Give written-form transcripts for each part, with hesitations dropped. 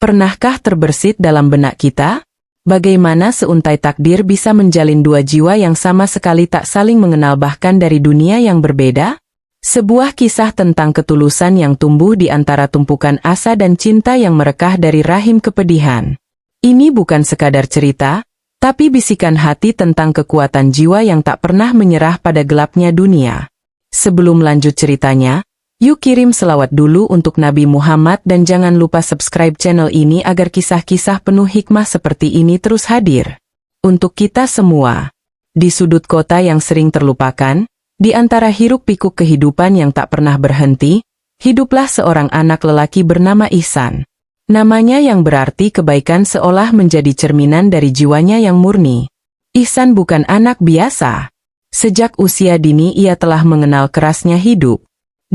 Pernahkah terbersit dalam benak kita? Bagaimana seuntai takdir bisa menjalin dua jiwa yang sama sekali tak saling mengenal bahkan dari dunia yang berbeda? Sebuah kisah tentang ketulusan yang tumbuh di antara tumpukan asa dan cinta yang merekah dari rahim kepedihan. Ini bukan sekadar cerita, tapi bisikan hati tentang kekuatan jiwa yang tak pernah menyerah pada gelapnya dunia. Sebelum lanjut ceritanya, yuk kirim selawat dulu untuk Nabi Muhammad dan jangan lupa subscribe channel ini agar kisah-kisah penuh hikmah seperti ini terus hadir. Untuk kita semua, di sudut kota yang sering terlupakan, di antara hiruk-pikuk kehidupan yang tak pernah berhenti, hiduplah seorang anak lelaki bernama Ihsan. Namanya yang berarti kebaikan seolah menjadi cerminan dari jiwanya yang murni. Ihsan bukan anak biasa. Sejak usia dini ia telah mengenal kerasnya hidup,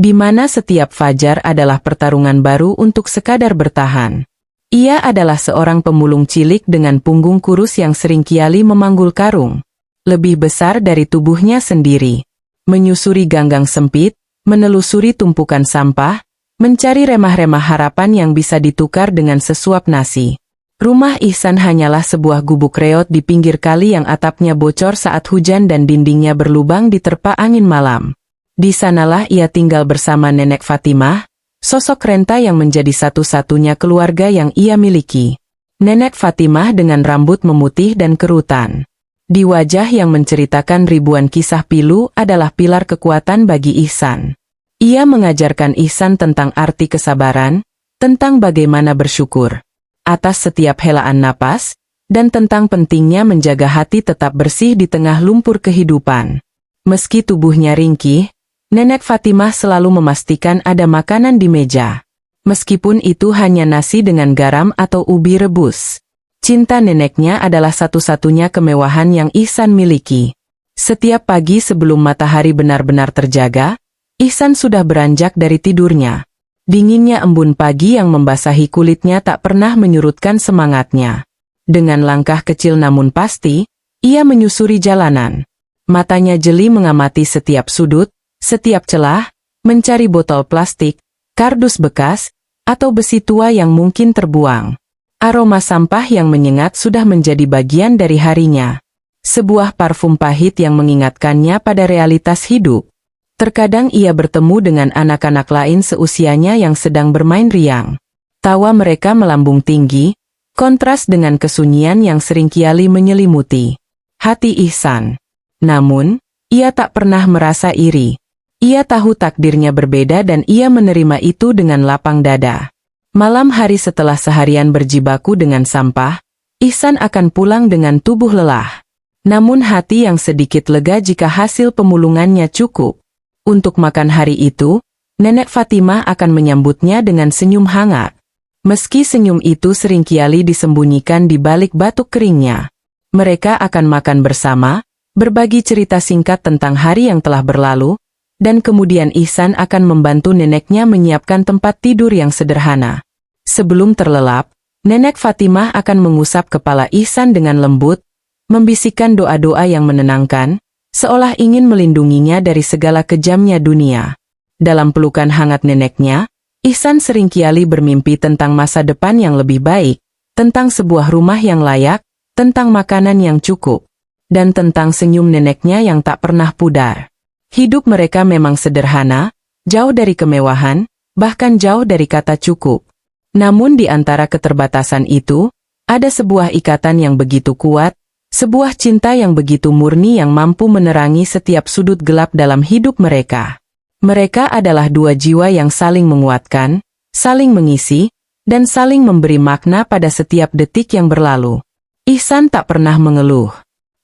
di mana setiap fajar adalah pertarungan baru untuk sekadar bertahan. Ia adalah seorang pemulung cilik dengan punggung kurus yang sering kiali memanggul karung, lebih besar dari tubuhnya sendiri. Menyusuri ganggang sempit, menelusuri tumpukan sampah, mencari remah-remah harapan yang bisa ditukar dengan sesuap nasi. Rumah Ihsan hanyalah sebuah gubuk reot di pinggir kali yang atapnya bocor saat hujan dan dindingnya berlubang diterpa angin malam. Di sanalah ia tinggal bersama Nenek Fatimah, sosok renta yang menjadi satu-satunya keluarga yang ia miliki. Nenek Fatimah dengan rambut memutih dan kerutan, di wajah yang menceritakan ribuan kisah pilu adalah pilar kekuatan bagi Ihsan. Ia mengajarkan Ihsan tentang arti kesabaran, tentang bagaimana bersyukur atas setiap helaan napas, dan tentang pentingnya menjaga hati tetap bersih di tengah lumpur kehidupan. Meski tubuhnya ringkih, Nenek Fatimah selalu memastikan ada makanan di meja. Meskipun itu hanya nasi dengan garam atau ubi rebus. Cinta neneknya adalah satu-satunya kemewahan yang Ihsan miliki. Setiap pagi sebelum matahari benar-benar terjaga, Ihsan sudah beranjak dari tidurnya. Dinginnya embun pagi yang membasahi kulitnya tak pernah menyurutkan semangatnya. Dengan langkah kecil namun pasti, ia menyusuri jalanan. Matanya jeli mengamati setiap sudut, setiap celah, mencari botol plastik, kardus bekas, atau besi tua yang mungkin terbuang. Aroma sampah yang menyengat sudah menjadi bagian dari harinya. Sebuah parfum pahit yang mengingatkannya pada realitas hidup. Terkadang ia bertemu dengan anak-anak lain seusianya yang sedang bermain riang. Tawa mereka melambung tinggi, kontras dengan kesunyian yang sering kiali menyelimuti hati Ihsan. Namun, ia tak pernah merasa iri. Ia tahu takdirnya berbeda dan ia menerima itu dengan lapang dada. Malam hari setelah seharian berjibaku dengan sampah, Ihsan akan pulang dengan tubuh lelah. Namun hati yang sedikit lega jika hasil pemulungannya cukup. Untuk makan hari itu, Nenek Fatimah akan menyambutnya dengan senyum hangat. Meski senyum itu sering kiali disembunyikan di balik batuk keringnya. Mereka akan makan bersama, berbagi cerita singkat tentang hari yang telah berlalu, dan kemudian Ihsan akan membantu neneknya menyiapkan tempat tidur yang sederhana. Sebelum terlelap, Nenek Fatimah akan mengusap kepala Ihsan dengan lembut, membisikkan doa-doa yang menenangkan, seolah ingin melindunginya dari segala kejamnya dunia. Dalam pelukan hangat neneknya, Ihsan sering kiali bermimpi tentang masa depan yang lebih baik, tentang sebuah rumah yang layak, tentang makanan yang cukup, dan tentang senyum neneknya yang tak pernah pudar. Hidup mereka memang sederhana, jauh dari kemewahan, bahkan jauh dari kata cukup. Namun di antara keterbatasan itu, ada sebuah ikatan yang begitu kuat, sebuah cinta yang begitu murni yang mampu menerangi setiap sudut gelap dalam hidup mereka. Mereka adalah dua jiwa yang saling menguatkan, saling mengisi, dan saling memberi makna pada setiap detik yang berlalu. Ihsan tak pernah mengeluh.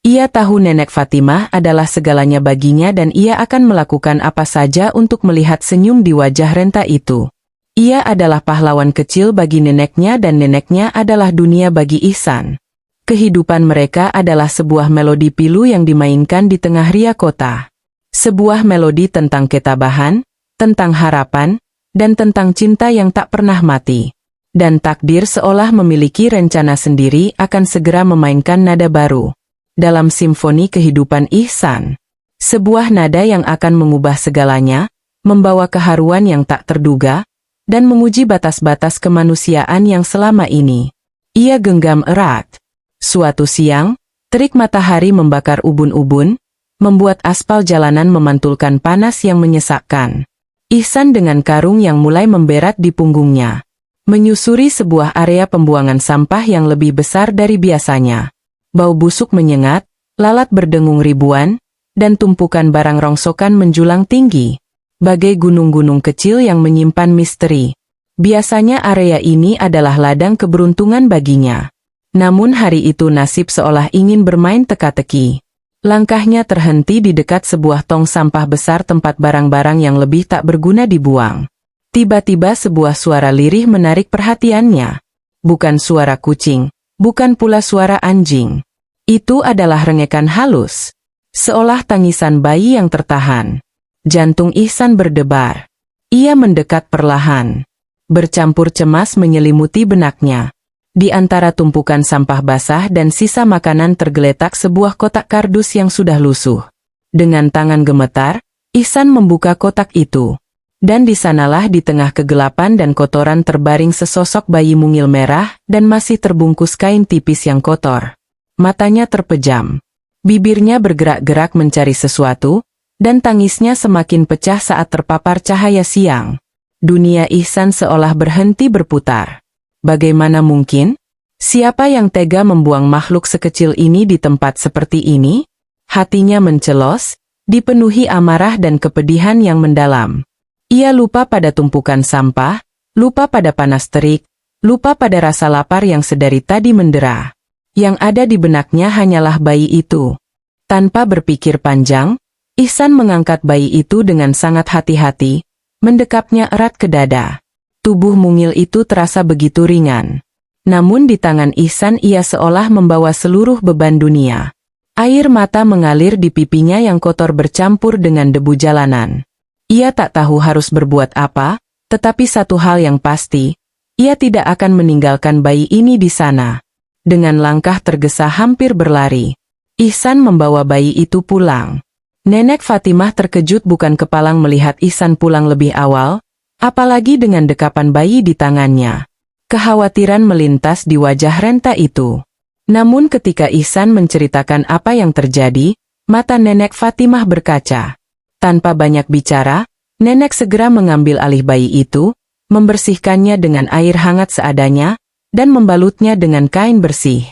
Ia tahu Nenek Fatimah adalah segalanya baginya dan ia akan melakukan apa saja untuk melihat senyum di wajah renta itu. Ia adalah pahlawan kecil bagi neneknya dan neneknya adalah dunia bagi Ihsan. Kehidupan mereka adalah sebuah melodi pilu yang dimainkan di tengah ria kota. Sebuah melodi tentang ketabahan, tentang harapan, dan tentang cinta yang tak pernah mati. Dan takdir seolah memiliki rencana sendiri akan segera memainkan nada baru dalam simfoni kehidupan Ihsan. Sebuah nada yang akan mengubah segalanya, membawa keharuan yang tak terduga, dan menguji batas-batas kemanusiaan yang selama ini ia genggam erat. Suatu siang, terik matahari membakar ubun-ubun, membuat aspal jalanan memantulkan panas yang menyesakkan. Ihsan dengan karung yang mulai memberat di punggungnya menyusuri sebuah area pembuangan sampah yang lebih besar dari biasanya. Bau busuk menyengat, lalat berdengung ribuan, dan tumpukan barang rongsokan menjulang tinggi, bagai gunung-gunung kecil yang menyimpan misteri. Biasanya area ini adalah ladang keberuntungan baginya. Namun hari itu nasib seolah ingin bermain teka-teki. Langkahnya terhenti di dekat sebuah tong sampah besar tempat barang-barang yang lebih tak berguna dibuang. Tiba-tiba sebuah suara lirih menarik perhatiannya. Bukan suara kucing, bukan pula suara anjing. Itu adalah rengekan halus, seolah tangisan bayi yang tertahan. Jantung Ihsan berdebar. Ia mendekat perlahan. Bercampur cemas menyelimuti benaknya. Di antara tumpukan sampah basah dan sisa makanan tergeletak sebuah kotak kardus yang sudah lusuh. Dengan tangan gemetar, Ihsan membuka kotak itu. Dan di sanalah di tengah kegelapan dan kotoran terbaring sesosok bayi mungil merah dan masih terbungkus kain tipis yang kotor. Matanya terpejam. Bibirnya bergerak-gerak mencari sesuatu, dan tangisnya semakin pecah saat terpapar cahaya siang. Dunia Ihsan seolah berhenti berputar. Bagaimana mungkin? Siapa yang tega membuang makhluk sekecil ini di tempat seperti ini? Hatinya mencelos, dipenuhi amarah dan kepedihan yang mendalam. Ia lupa pada tumpukan sampah, lupa pada panas terik, lupa pada rasa lapar yang sedari tadi mendera. Yang ada di benaknya hanyalah bayi itu. Tanpa berpikir panjang, Ihsan mengangkat bayi itu dengan sangat hati-hati, mendekapnya erat ke dada. Tubuh mungil itu terasa begitu ringan. Namun di tangan Ihsan ia seolah membawa seluruh beban dunia. Air mata mengalir di pipinya yang kotor bercampur dengan debu jalanan. Ia tak tahu harus berbuat apa, tetapi satu hal yang pasti, ia tidak akan meninggalkan bayi ini di sana. Dengan langkah tergesa hampir berlari, Ihsan membawa bayi itu pulang. Nenek Fatimah terkejut bukan kepalang melihat Ihsan pulang lebih awal, apalagi dengan dekapan bayi di tangannya. Kekhawatiran melintas di wajah renta itu. Namun ketika Ihsan menceritakan apa yang terjadi, mata Nenek Fatimah berkaca. Tanpa banyak bicara, nenek segera mengambil alih bayi itu, membersihkannya dengan air hangat seadanya, dan membalutnya dengan kain bersih.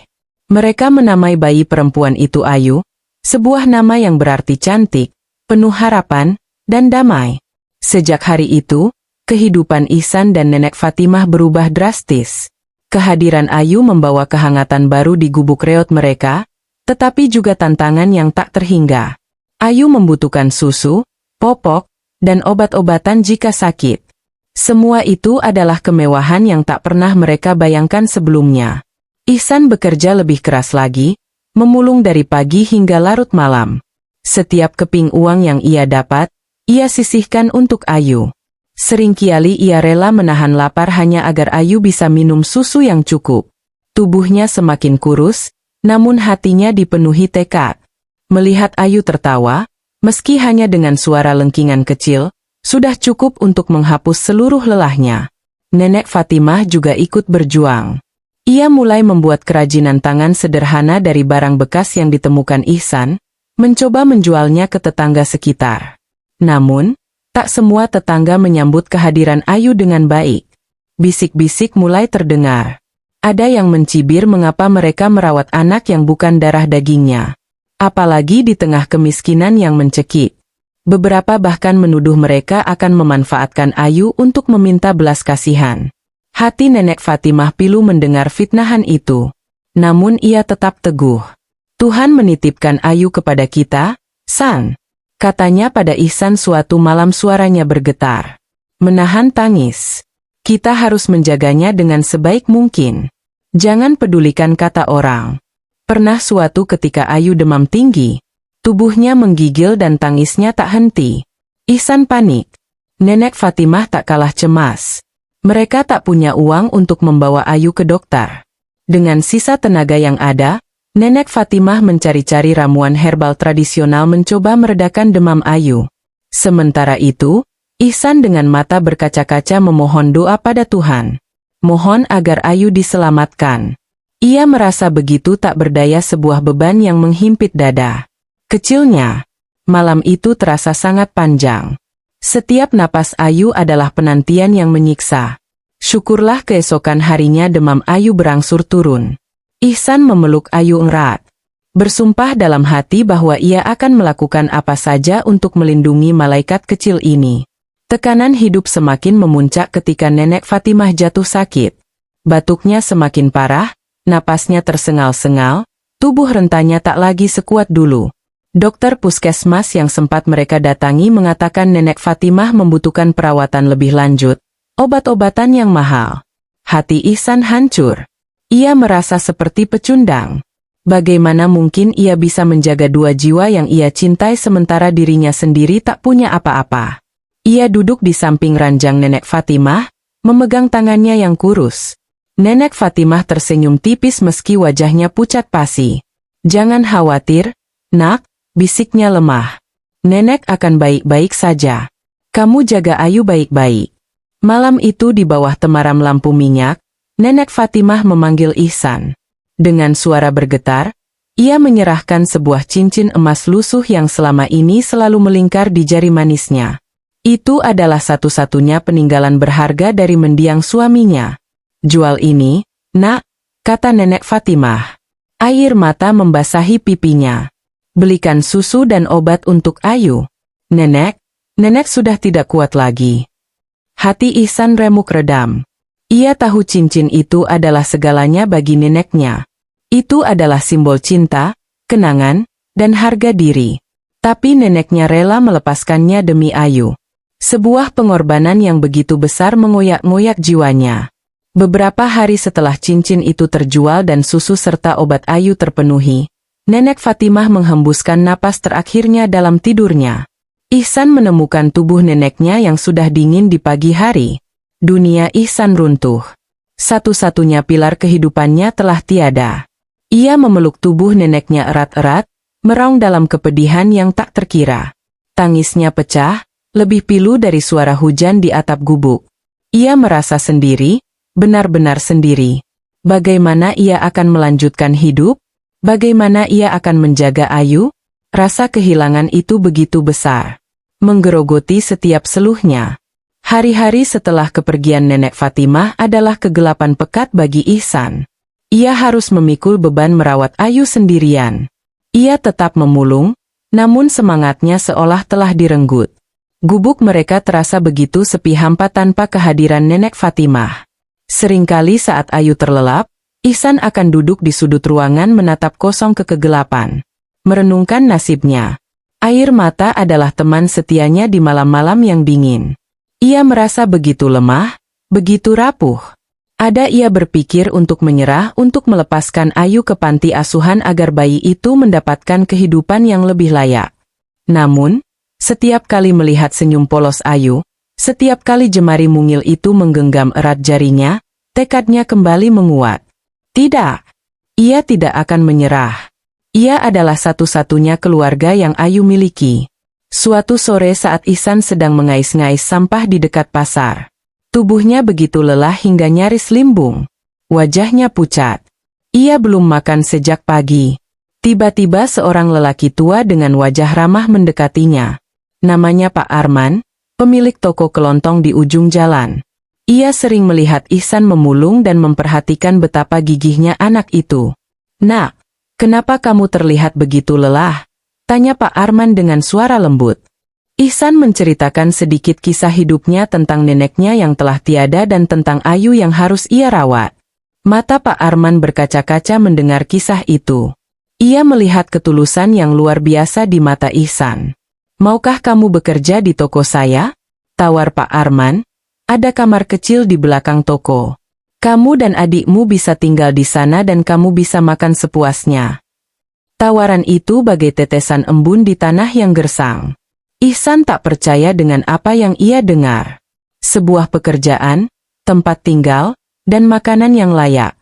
Mereka menamai bayi perempuan itu Ayu, sebuah nama yang berarti cantik, penuh harapan, dan damai. Sejak hari itu, kehidupan Ihsan dan Nenek Fatimah berubah drastis. Kehadiran Ayu membawa kehangatan baru di gubuk reot mereka, tetapi juga tantangan yang tak terhingga. Ayu membutuhkan susu, popok, dan obat-obatan jika sakit. Semua itu adalah kemewahan yang tak pernah mereka bayangkan sebelumnya. Ihsan bekerja lebih keras lagi, memulung dari pagi hingga larut malam. Setiap keping uang yang ia dapat, ia sisihkan untuk Ayu. Seringkali ia rela menahan lapar hanya agar Ayu bisa minum susu yang cukup. Tubuhnya semakin kurus, namun hatinya dipenuhi tekad. Melihat Ayu tertawa, meski hanya dengan suara lengkingan kecil, sudah cukup untuk menghapus seluruh lelahnya. Nenek Fatimah juga ikut berjuang. Ia mulai membuat kerajinan tangan sederhana dari barang bekas yang ditemukan Ihsan, mencoba menjualnya ke tetangga sekitar. Namun, tak semua tetangga menyambut kehadiran Ayu dengan baik. Bisik-bisik mulai terdengar. Ada yang mencibir mengapa mereka merawat anak yang bukan darah dagingnya. Apalagi di tengah kemiskinan yang mencekik. Beberapa bahkan menuduh mereka akan memanfaatkan Ayu untuk meminta belas kasihan. Hati Nenek Fatimah pilu mendengar fitnahan itu. Namun ia tetap teguh. Tuhan menitipkan Ayu kepada kita, San. Katanya pada Ihsan suatu malam, suaranya bergetar. Menahan tangis. Kita harus menjaganya dengan sebaik mungkin. Jangan pedulikan kata orang. Pernah suatu ketika Ayu demam tinggi. Tubuhnya menggigil dan tangisnya tak henti. Ihsan panik. Nenek Fatimah tak kalah cemas. Mereka tak punya uang untuk membawa Ayu ke dokter. Dengan sisa tenaga yang ada, Nenek Fatimah mencari-cari ramuan herbal tradisional mencoba meredakan demam Ayu. Sementara itu, Ihsan dengan mata berkaca-kaca memohon doa pada Tuhan. Mohon agar Ayu diselamatkan. Ia merasa begitu tak berdaya, sebuah beban yang menghimpit dada kecilnya. Malam itu terasa sangat panjang. Setiap napas Ayu adalah penantian yang menyiksa. Syukurlah keesokan harinya demam Ayu berangsur turun. Ihsan memeluk Ayu erat. Bersumpah dalam hati bahwa ia akan melakukan apa saja untuk melindungi malaikat kecil ini. Tekanan hidup semakin memuncak ketika Nenek Fatimah jatuh sakit. Batuknya semakin parah, napasnya tersengal-sengal, tubuh rentanya tak lagi sekuat dulu. Dokter puskesmas yang sempat mereka datangi mengatakan Nenek Fatimah membutuhkan perawatan lebih lanjut, obat-obatan yang mahal. Hati Ihsan hancur. Ia merasa seperti pecundang. Bagaimana mungkin ia bisa menjaga dua jiwa yang ia cintai sementara dirinya sendiri tak punya apa-apa? Ia duduk di samping ranjang Nenek Fatimah, memegang tangannya yang kurus. Nenek Fatimah tersenyum tipis meski wajahnya pucat pasi. "Jangan khawatir, nak," bisiknya lemah. "Nenek akan baik-baik saja. Kamu jaga Ayu baik-baik." Malam itu di bawah temaram lampu minyak, Nenek Fatimah memanggil Ihsan. Dengan suara bergetar, ia menyerahkan sebuah cincin emas lusuh yang selama ini selalu melingkar di jari manisnya. Itu adalah satu-satunya peninggalan berharga dari mendiang suaminya. "Jual ini, nak," kata Nenek Fatimah. Air mata membasahi pipinya. "Belikan susu dan obat untuk Ayu." "Nenek, Nenek sudah tidak kuat lagi." Hati Ihsan remuk redam. Ia tahu cincin itu adalah segalanya bagi neneknya. Itu adalah simbol cinta, kenangan, dan harga diri. Tapi neneknya rela melepaskannya demi Ayu. Sebuah pengorbanan yang begitu besar mengoyak-ngoyak jiwanya. Beberapa hari setelah cincin itu terjual dan susu serta obat Ayu terpenuhi, Nenek Fatimah menghembuskan napas terakhirnya dalam tidurnya. Ihsan menemukan tubuh neneknya yang sudah dingin di pagi hari. Dunia Ihsan runtuh. Satu-satunya pilar kehidupannya telah tiada. Ia memeluk tubuh neneknya erat-erat, meraung dalam kepedihan yang tak terkira. Tangisnya pecah, lebih pilu dari suara hujan di atap gubuk. Ia merasa sendiri, benar-benar sendiri. Bagaimana ia akan melanjutkan hidup? Bagaimana ia akan menjaga Ayu? Rasa kehilangan itu begitu besar. Menggerogoti setiap seluruhnya. Hari-hari setelah kepergian Nenek Fatimah adalah kegelapan pekat bagi Ihsan. Ia harus memikul beban merawat Ayu sendirian. Ia tetap memulung, namun semangatnya seolah telah direnggut. Gubuk mereka terasa begitu sepi hampa tanpa kehadiran Nenek Fatimah. Seringkali saat Ayu terlelap, Ihsan akan duduk di sudut ruangan menatap kosong ke kegelapan. Merenungkan nasibnya. Air mata adalah teman setianya di malam-malam yang dingin. Ia merasa begitu lemah, begitu rapuh. Ada ia berpikir untuk menyerah untuk melepaskan Ayu ke panti asuhan agar bayi itu mendapatkan kehidupan yang lebih layak. Namun, setiap kali melihat senyum polos Ayu, setiap kali jemari mungil itu menggenggam erat jarinya, tekadnya kembali menguat. Tidak, ia tidak akan menyerah. Ia adalah satu-satunya keluarga yang Ayu miliki. Suatu sore saat Ihsan sedang mengais-ngais sampah di dekat pasar. Tubuhnya begitu lelah hingga nyaris limbung. Wajahnya pucat. Ia belum makan sejak pagi. Tiba-tiba seorang lelaki tua dengan wajah ramah mendekatinya. Namanya Pak Arman, pemilik toko kelontong di ujung jalan. Ia sering melihat Ihsan memulung dan memperhatikan betapa gigihnya anak itu. "Nak, kenapa kamu terlihat begitu lelah?" tanya Pak Arman dengan suara lembut. Ihsan menceritakan sedikit kisah hidupnya tentang neneknya yang telah tiada dan tentang Ayu yang harus ia rawat. Mata Pak Arman berkaca-kaca mendengar kisah itu. Ia melihat ketulusan yang luar biasa di mata Ihsan. "Maukah kamu bekerja di toko saya?" tawar Pak Arman. "Ada kamar kecil di belakang toko. Kamu dan adikmu bisa tinggal di sana dan kamu bisa makan sepuasnya." Tawaran itu bagai tetesan embun di tanah yang gersang. Ihsan tak percaya dengan apa yang ia dengar. Sebuah pekerjaan, tempat tinggal, dan makanan yang layak.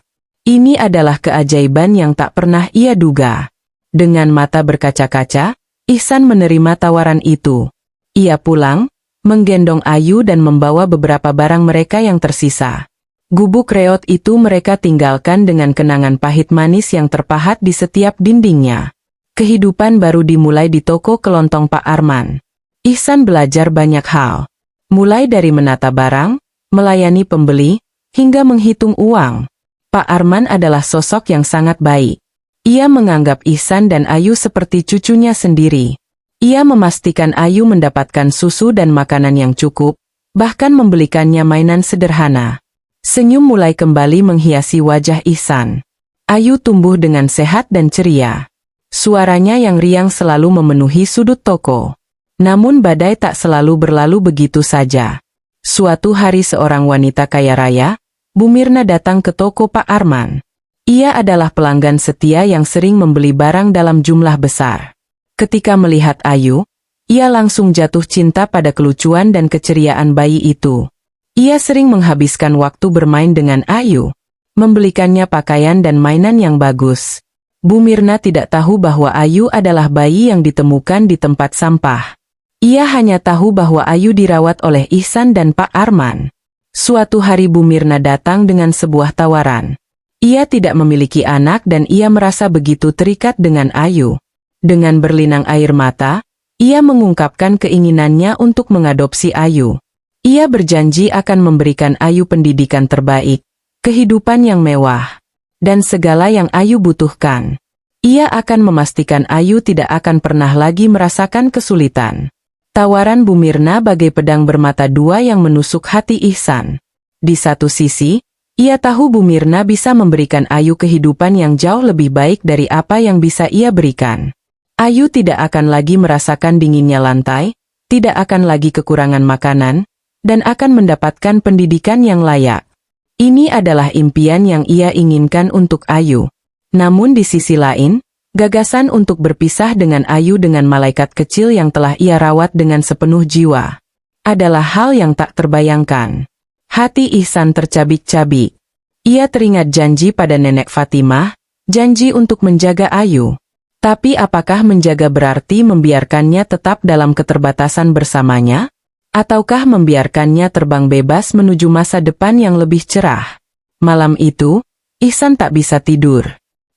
Ini adalah keajaiban yang tak pernah ia duga. Dengan mata berkaca-kaca, Ihsan menerima tawaran itu. Ia pulang, menggendong Ayu dan membawa beberapa barang mereka yang tersisa. Gubuk reot itu mereka tinggalkan dengan kenangan pahit manis yang terpahat di setiap dindingnya. Kehidupan baru dimulai di toko kelontong Pak Arman. Ihsan belajar banyak hal. Mulai dari menata barang, melayani pembeli, hingga menghitung uang. Pak Arman adalah sosok yang sangat baik. Ia menganggap Ihsan dan Ayu seperti cucunya sendiri. Ia memastikan Ayu mendapatkan susu dan makanan yang cukup, bahkan membelikannya mainan sederhana. Senyum mulai kembali menghiasi wajah Ihsan. Ayu tumbuh dengan sehat dan ceria. Suaranya yang riang selalu memenuhi sudut toko. Namun badai tak selalu berlalu begitu saja. Suatu hari seorang wanita kaya raya, Bu Mirna datang ke toko Pak Arman. Ia adalah pelanggan setia yang sering membeli barang dalam jumlah besar. Ketika melihat Ayu, ia langsung jatuh cinta pada kelucuan dan keceriaan bayi itu. Ia sering menghabiskan waktu bermain dengan Ayu, membelikannya pakaian dan mainan yang bagus. Bu Mirna tidak tahu bahwa Ayu adalah bayi yang ditemukan di tempat sampah. Ia hanya tahu bahwa Ayu dirawat oleh Ihsan dan Pak Arman. Suatu hari Bu Mirna datang dengan sebuah tawaran. Ia tidak memiliki anak dan ia merasa begitu terikat dengan Ayu. Dengan berlinang air mata, ia mengungkapkan keinginannya untuk mengadopsi Ayu. Ia berjanji akan memberikan Ayu pendidikan terbaik, kehidupan yang mewah, dan segala yang Ayu butuhkan. Ia akan memastikan Ayu tidak akan pernah lagi merasakan kesulitan. Tawaran Bu Mirna bagai pedang bermata dua yang menusuk hati Ihsan. Di satu sisi, ia tahu Bu Mirna bisa memberikan Ayu kehidupan yang jauh lebih baik dari apa yang bisa ia berikan. Ayu tidak akan lagi merasakan dinginnya lantai, tidak akan lagi kekurangan makanan, dan akan mendapatkan pendidikan yang layak. Ini adalah impian yang ia inginkan untuk Ayu. Namun di sisi lain, gagasan untuk berpisah dengan Ayu dengan malaikat kecil yang telah ia rawat dengan sepenuh jiwa adalah hal yang tak terbayangkan. Hati Ihsan tercabik-cabik. Ia teringat janji pada Nenek Fatimah, janji untuk menjaga Ayu. Tapi apakah menjaga berarti membiarkannya tetap dalam keterbatasan bersamanya? Ataukah membiarkannya terbang bebas menuju masa depan yang lebih cerah? Malam itu, Ihsan tak bisa tidur.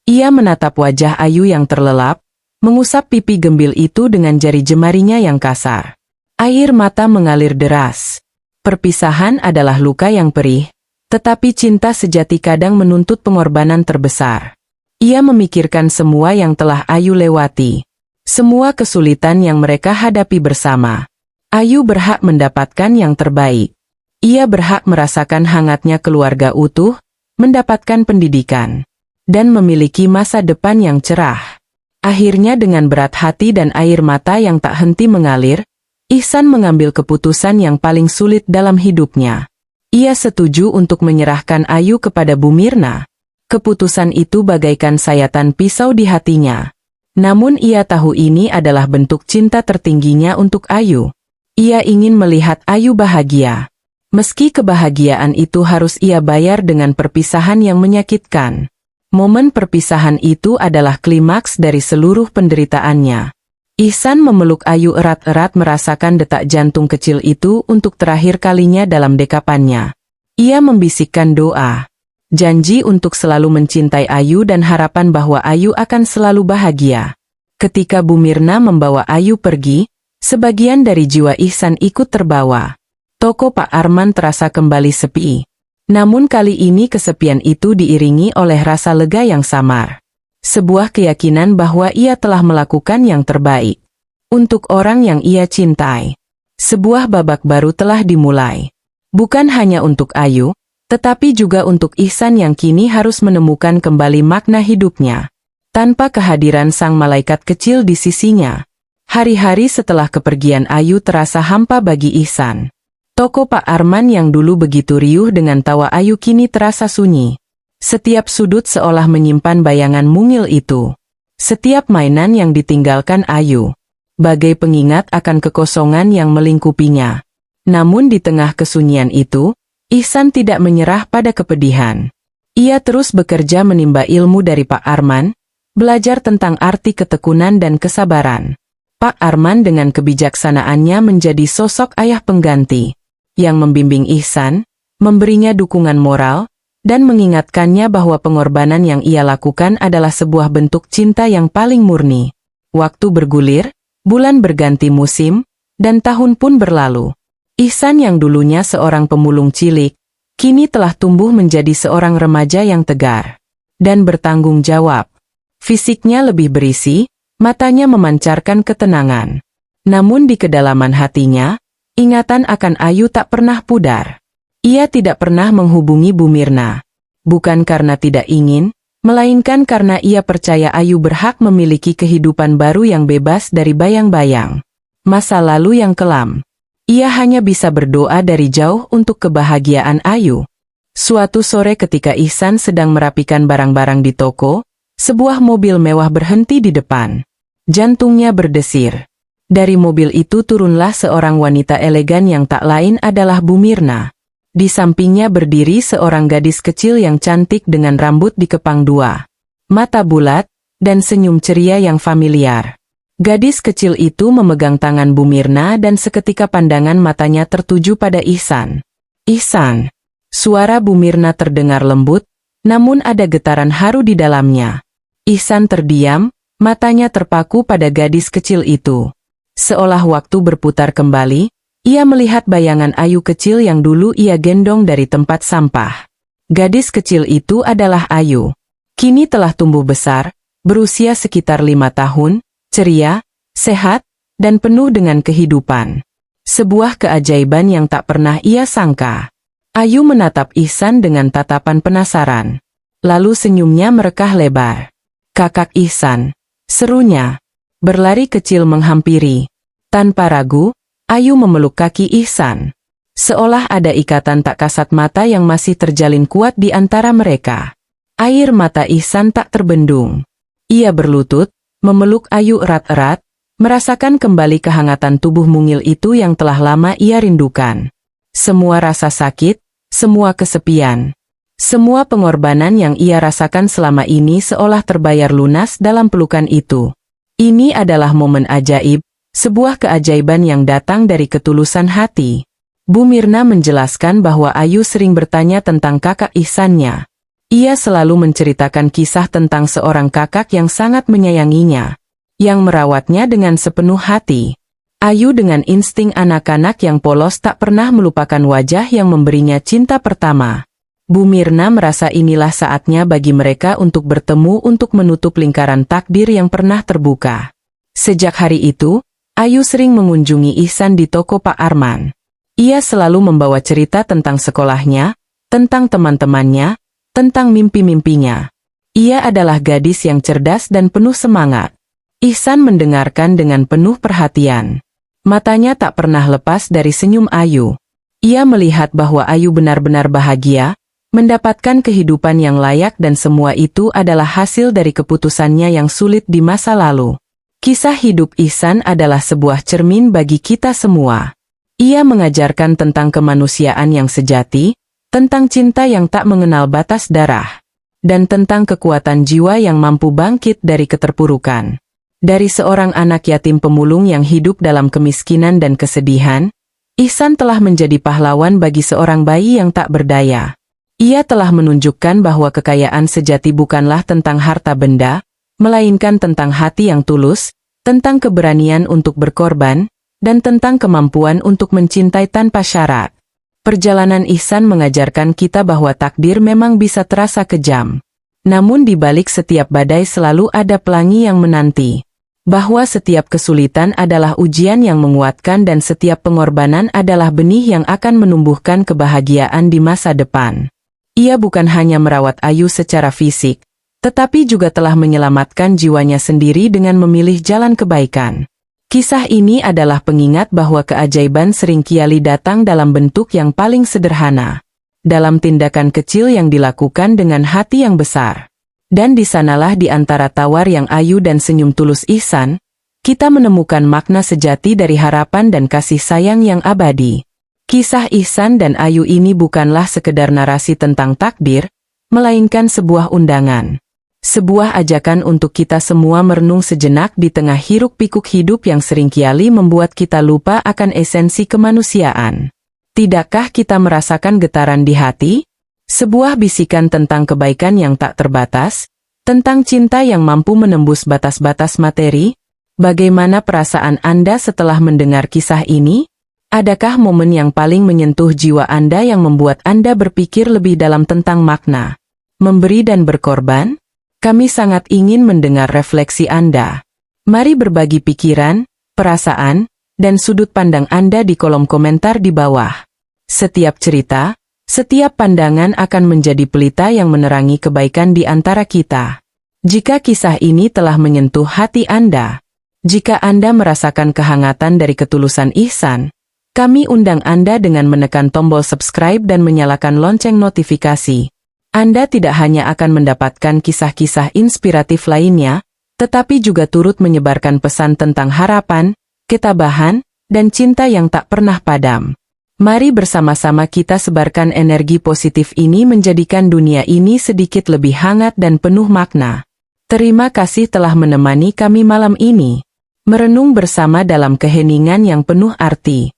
Ia menatap wajah Ayu yang terlelap, mengusap pipi gembil itu dengan jari jemarinya yang kasar. Air mata mengalir deras. Perpisahan adalah luka yang perih, tetapi cinta sejati kadang menuntut pengorbanan terbesar. Ia memikirkan semua yang telah Ayu lewati, semua kesulitan yang mereka hadapi bersama. Ayu berhak mendapatkan yang terbaik. Ia berhak merasakan hangatnya keluarga utuh, mendapatkan pendidikan, dan memiliki masa depan yang cerah. Akhirnya dengan berat hati dan air mata yang tak henti mengalir, Ihsan mengambil keputusan yang paling sulit dalam hidupnya. Ia setuju untuk menyerahkan Ayu kepada Bu Mirna. Keputusan itu bagaikan sayatan pisau di hatinya. Namun ia tahu ini adalah bentuk cinta tertingginya untuk Ayu. Ia ingin melihat Ayu bahagia. Meski kebahagiaan itu harus ia bayar dengan perpisahan yang menyakitkan. Momen perpisahan itu adalah klimaks dari seluruh penderitaannya. Ihsan memeluk Ayu erat-erat merasakan detak jantung kecil itu untuk terakhir kalinya dalam dekapannya. Ia membisikkan doa. Janji untuk selalu mencintai Ayu dan harapan bahwa Ayu akan selalu bahagia. Ketika Bu Mirna membawa Ayu pergi, sebagian dari jiwa Ihsan ikut terbawa. Toko Pak Arman terasa kembali sepi. Namun kali ini kesepian itu diiringi oleh rasa lega yang samar. Sebuah keyakinan bahwa ia telah melakukan yang terbaik untuk orang yang ia cintai. Sebuah babak baru telah dimulai. Bukan hanya untuk Ayu, tetapi juga untuk Ihsan yang kini harus menemukan kembali makna hidupnya. Tanpa kehadiran sang malaikat kecil di sisinya, hari-hari setelah kepergian Ayu terasa hampa bagi Ihsan. Toko Pak Arman yang dulu begitu riuh dengan tawa Ayu kini terasa sunyi. Setiap sudut seolah menyimpan bayangan mungil itu. Setiap mainan yang ditinggalkan Ayu, bagai pengingat akan kekosongan yang melingkupinya. Namun di tengah kesunyian itu, Ihsan tidak menyerah pada kepedihan. Ia terus bekerja menimba ilmu dari Pak Arman, belajar tentang arti ketekunan dan kesabaran. Pak Arman dengan kebijaksanaannya menjadi sosok ayah pengganti, yang membimbing Ihsan, memberinya dukungan moral, dan mengingatkannya bahwa pengorbanan yang ia lakukan adalah sebuah bentuk cinta yang paling murni. Waktu bergulir, bulan berganti musim, dan tahun pun berlalu. Ihsan yang dulunya seorang pemulung cilik, kini telah tumbuh menjadi seorang remaja yang tegar dan bertanggung jawab. Fisiknya lebih berisi, matanya memancarkan ketenangan. Namun di kedalaman hatinya, ingatan akan Ayu tak pernah pudar. Ia tidak pernah menghubungi Bu Mirna. Bukan karena tidak ingin, melainkan karena ia percaya Ayu berhak memiliki kehidupan baru yang bebas dari bayang-bayang masa lalu yang kelam. Ia hanya bisa berdoa dari jauh untuk kebahagiaan Ayu. Suatu sore ketika Ihsan sedang merapikan barang-barang di toko, sebuah mobil mewah berhenti di depan. Jantungnya berdesir. Dari mobil itu turunlah seorang wanita elegan yang tak lain adalah Bu Mirna. Di sampingnya berdiri seorang gadis kecil yang cantik dengan rambut dikepang dua, mata bulat, dan senyum ceria yang familiar. Gadis kecil itu memegang tangan Bu Mirna dan seketika pandangan matanya tertuju pada Ihsan. Ihsan. Suara Bu Mirna terdengar lembut, namun ada getaran haru di dalamnya. Ihsan terdiam, matanya terpaku pada gadis kecil itu. Seolah waktu berputar kembali, ia melihat bayangan Ayu kecil yang dulu ia gendong dari tempat sampah. Gadis kecil itu adalah Ayu. Kini telah tumbuh besar, berusia sekitar 5 tahun, ceria, sehat, dan penuh dengan kehidupan. Sebuah keajaiban yang tak pernah ia sangka. Ayu menatap Ihsan dengan tatapan penasaran. Lalu senyumnya merekah lebar. "Kakak Ihsan," serunya. Berlari kecil menghampiri. Tanpa ragu, Ayu memeluk kaki Ihsan. Seolah ada ikatan tak kasat mata yang masih terjalin kuat di antara mereka. Air mata Ihsan tak terbendung. Ia berlutut, memeluk Ayu erat-erat, merasakan kembali kehangatan tubuh mungil itu yang telah lama ia rindukan. Semua rasa sakit, semua kesepian, semua pengorbanan yang ia rasakan selama ini seolah terbayar lunas dalam pelukan itu. Ini adalah momen ajaib, sebuah keajaiban yang datang dari ketulusan hati. Bu Mirna menjelaskan bahwa Ayu sering bertanya tentang kakak Ihsannya. Ia selalu menceritakan kisah tentang seorang kakak yang sangat menyayanginya, yang merawatnya dengan sepenuh hati. Ayu dengan insting anak-anak yang polos tak pernah melupakan wajah yang memberinya cinta pertama. Bu Mirna merasa inilah saatnya bagi mereka untuk bertemu untuk menutup lingkaran takdir yang pernah terbuka. Sejak hari itu, Ayu sering mengunjungi Ihsan di toko Pak Arman. Ia selalu membawa cerita tentang sekolahnya, tentang teman-temannya, tentang mimpi-mimpinya. Ia adalah gadis yang cerdas dan penuh semangat. Ihsan mendengarkan dengan penuh perhatian. Matanya tak pernah lepas dari senyum Ayu. Ia melihat bahwa Ayu benar-benar bahagia, mendapatkan kehidupan yang layak dan semua itu adalah hasil dari keputusannya yang sulit di masa lalu. Kisah hidup Ihsan adalah sebuah cermin bagi kita semua. Ia mengajarkan tentang kemanusiaan yang sejati, tentang cinta yang tak mengenal batas darah, dan tentang kekuatan jiwa yang mampu bangkit dari keterpurukan. Dari seorang anak yatim pemulung yang hidup dalam kemiskinan dan kesedihan, Ihsan telah menjadi pahlawan bagi seorang bayi yang tak berdaya. Ia telah menunjukkan bahwa kekayaan sejati bukanlah tentang harta benda, melainkan tentang hati yang tulus, tentang keberanian untuk berkorban, dan tentang kemampuan untuk mencintai tanpa syarat. Perjalanan Ihsan mengajarkan kita bahwa takdir memang bisa terasa kejam. Namun di balik setiap badai selalu ada pelangi yang menanti. Bahwa setiap kesulitan adalah ujian yang menguatkan dan setiap pengorbanan adalah benih yang akan menumbuhkan kebahagiaan di masa depan. Ia bukan hanya merawat Ayu secara fisik, tetapi juga telah menyelamatkan jiwanya sendiri dengan memilih jalan kebaikan. Kisah ini adalah pengingat bahwa keajaiban seringkali datang dalam bentuk yang paling sederhana, dalam tindakan kecil yang dilakukan dengan hati yang besar. Dan di sanalah di antara tawar yang ayu dan senyum tulus Ihsan, kita menemukan makna sejati dari harapan dan kasih sayang yang abadi. Kisah Ihsan dan Ayu ini bukanlah sekedar narasi tentang takdir, melainkan sebuah undangan. Sebuah ajakan untuk kita semua merenung sejenak di tengah hiruk-pikuk hidup yang seringkali membuat kita lupa akan esensi kemanusiaan. Tidakkah kita merasakan getaran di hati? Sebuah bisikan tentang kebaikan yang tak terbatas, tentang cinta yang mampu menembus batas-batas materi. Bagaimana perasaan Anda setelah mendengar kisah ini? Adakah momen yang paling menyentuh jiwa Anda yang membuat Anda berpikir lebih dalam tentang makna memberi dan berkorban? Kami sangat ingin mendengar refleksi Anda. Mari berbagi pikiran, perasaan, dan sudut pandang Anda di kolom komentar di bawah. Setiap cerita, setiap pandangan akan menjadi pelita yang menerangi kebaikan di antara kita. Jika kisah ini telah menyentuh hati Anda, jika Anda merasakan kehangatan dari ketulusan ihsan, kami undang Anda dengan menekan tombol subscribe dan menyalakan lonceng notifikasi. Anda tidak hanya akan mendapatkan kisah-kisah inspiratif lainnya, tetapi juga turut menyebarkan pesan tentang harapan, ketabahan, dan cinta yang tak pernah padam. Mari bersama-sama kita sebarkan energi positif ini menjadikan dunia ini sedikit lebih hangat dan penuh makna. Terima kasih telah menemani kami malam ini. Merenung bersama dalam keheningan yang penuh arti.